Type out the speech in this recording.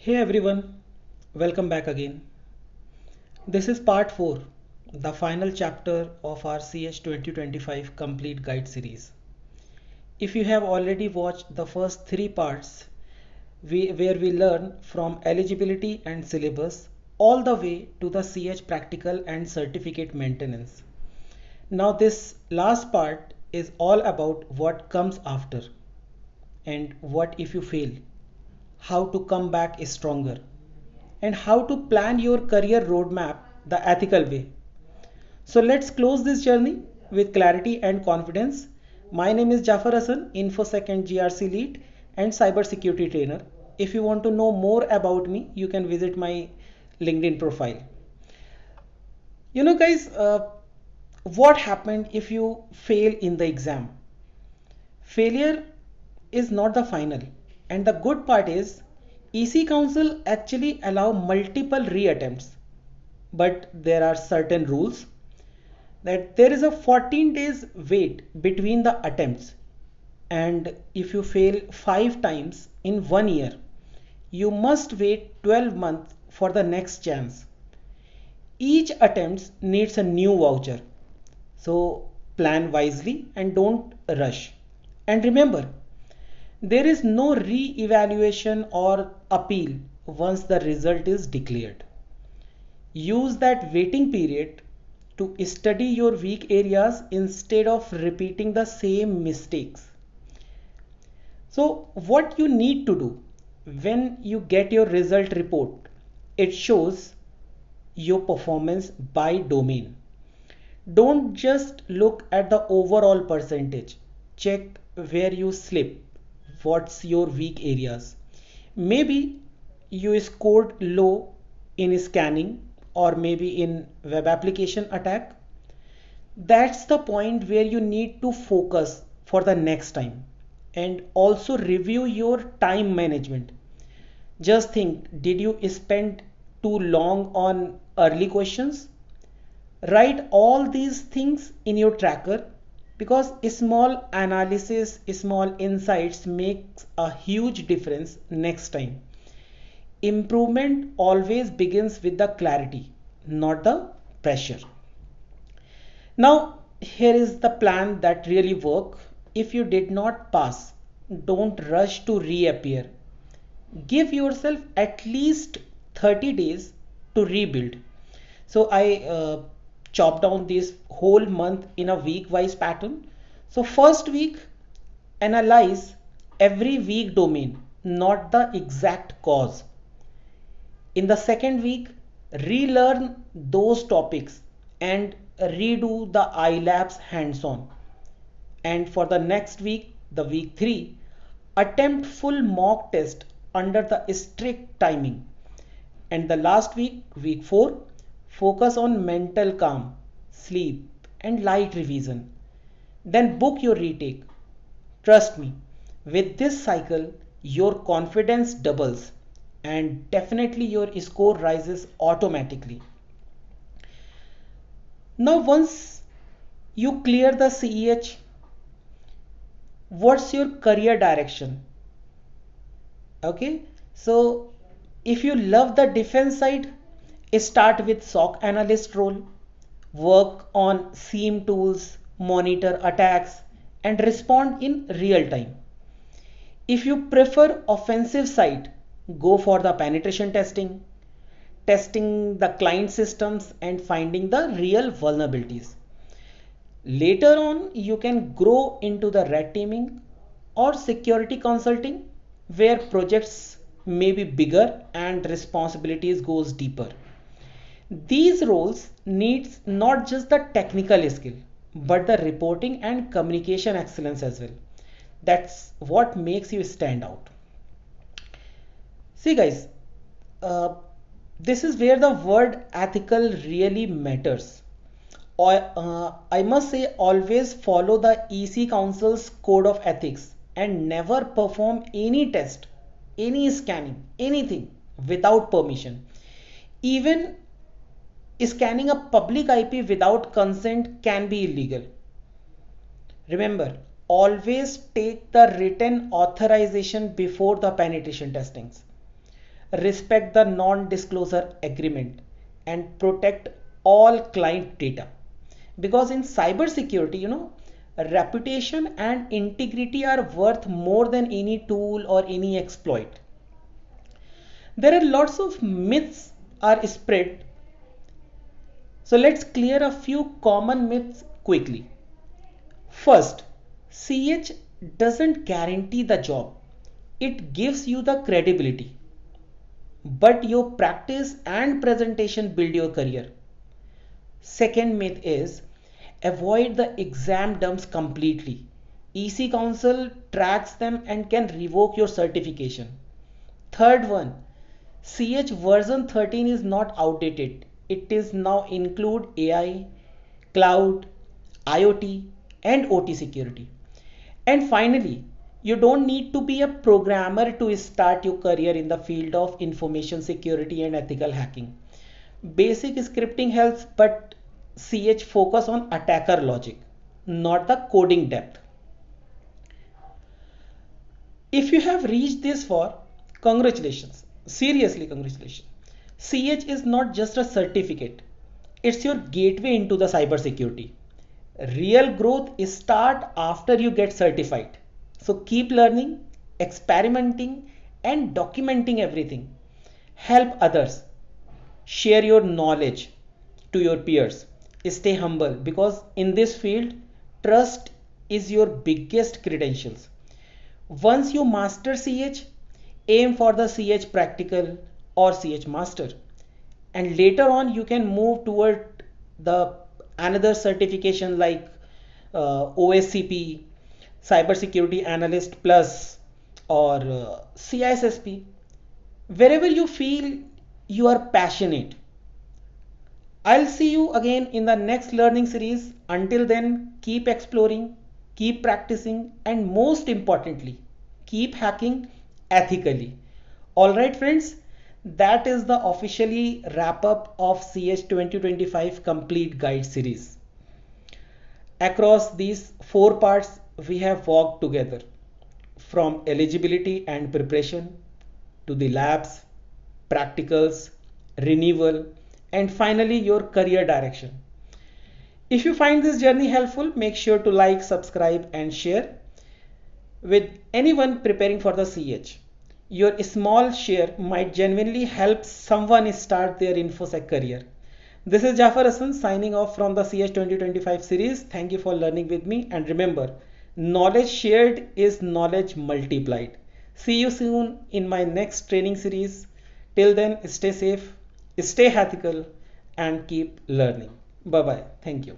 Hey everyone, welcome back again. This is part 4, the final chapter of our CH 2025 complete guide series. If you have already watched the first 3 parts, where we learn from eligibility and syllabus all the way to the CH practical and certificate maintenance. Now, this last part is all about what comes after and what if you fail, how to come back stronger, and how to plan your career roadmap the ethical way. So let's close this journey with clarity and confidence. My name is Jafar Hasan, InfoSec and GRC lead and cybersecurity trainer. If you want to know more about me, you can visit my LinkedIn profile. Guys, what happened if you fail in the exam? Failure is not the final, and the good part is EC Council actually allow multiple reattempts, but there are certain rules that there is a 14 days wait between the attempts, and if you fail 5 times in 1 year, you must wait 12 months for the next chance. Each attempt needs a new voucher, so plan wisely and don't rush. And remember, there is no re-evaluation or appeal once the result is declared. Use that waiting period to study your weak areas instead of repeating the same mistakes. So, what you need to do when you get your result report, it shows your performance by domain. Don't just look at the overall percentage. Check where you slip. What's your weak areas? Maybe you scored low in scanning or maybe in web application attack. That's the point where you need to focus for the next time, and also review your time management. Just think, did you spend too long on early questions? Write all these things in your tracker, because small analysis, small insights makes a huge difference next time. Improvement always begins with the clarity, not the pressure. Now, here is the plan that really work. If you did not pass, don't rush to reappear. Give yourself at least 30 days to rebuild. So I chop down this whole month in a week wise pattern. So first week, analyze every weak domain, not the exact cause. In the second week, relearn those topics and redo the iLabs hands-on. And for the next week, the week 3, attempt full mock test under the strict timing. And the last week, week 4, focus on mental calm, sleep, and light revision. Then book your retake. Trust me, with this cycle, your confidence doubles and definitely your score rises automatically. Now, once you clear the CEH, what's your career direction? Okay, so if you love the defense side, start with SOC analyst role, work on SIEM tools, monitor attacks, and respond in real time. If you prefer offensive side, go for the penetration testing, testing the client systems and finding the real vulnerabilities. Later on, you can grow into the red teaming or security consulting, where projects may be bigger and responsibilities goes deeper. These roles needs not just the technical skill, but the reporting and communication excellence as well. That's what makes you stand out. See guys, uh, this is where the word ethical really matters. I must say, always follow the EC Council's code of ethics and never perform any test, any scanning, anything without permission. Even scanning a public IP without consent can be illegal. Remember, always take the written authorization before the penetration testings. respect the non-disclosure agreement, and protect all client data. Because in cybersecurity, reputation and integrity are worth more than any tool or any exploit. There are lots of myths are spread, so let's clear a few common myths quickly. First, CH doesn't guarantee the job. It gives you the credibility, but your practice and presentation build your career. Second myth is avoid the exam dumps completely. EC Council tracks them and can revoke your certification. Third one, CH version 13 is not outdated. It is now include AI, cloud, IoT and OT security. And finally, you don't need to be a programmer to start your career in the field of information security and ethical hacking. Basic scripting helps, but CH focus on attacker logic, not the coding depth. If you have reached this far, congratulations. Seriously, congratulations. CH is not just a certificate, it's your gateway into the cybersecurity. Real growth is start after you get certified. So keep learning, experimenting, and documenting everything. Help others. Share your knowledge to your peers. Stay humble because in this field, trust is your biggest credentials. Once you master CH, aim for the CH practical or CH master. And later on, you can move toward the another certification like OSCP, Cybersecurity Analyst Plus, or CISSP. Wherever you feel you are passionate. I'll see you again in the next learning series. Until then, keep exploring, keep practicing, and most importantly, keep hacking ethically. Alright, friends, that is the officially wrap up of CH 2025 complete guide series. Across these four parts, we have walked together from eligibility and preparation to the labs, practicals, renewal, and finally your career direction. If you find this journey helpful, make sure to like, subscribe, and share with anyone preparing for the CH. Your small share might genuinely help someone start their InfoSec career. This is Jafar Hasan signing off from the CH 2025 series. Thank you for learning with me, and remember, knowledge shared is knowledge multiplied. See you soon in my next training series. Till then, stay safe, stay ethical, and keep learning. Bye bye. Thank you.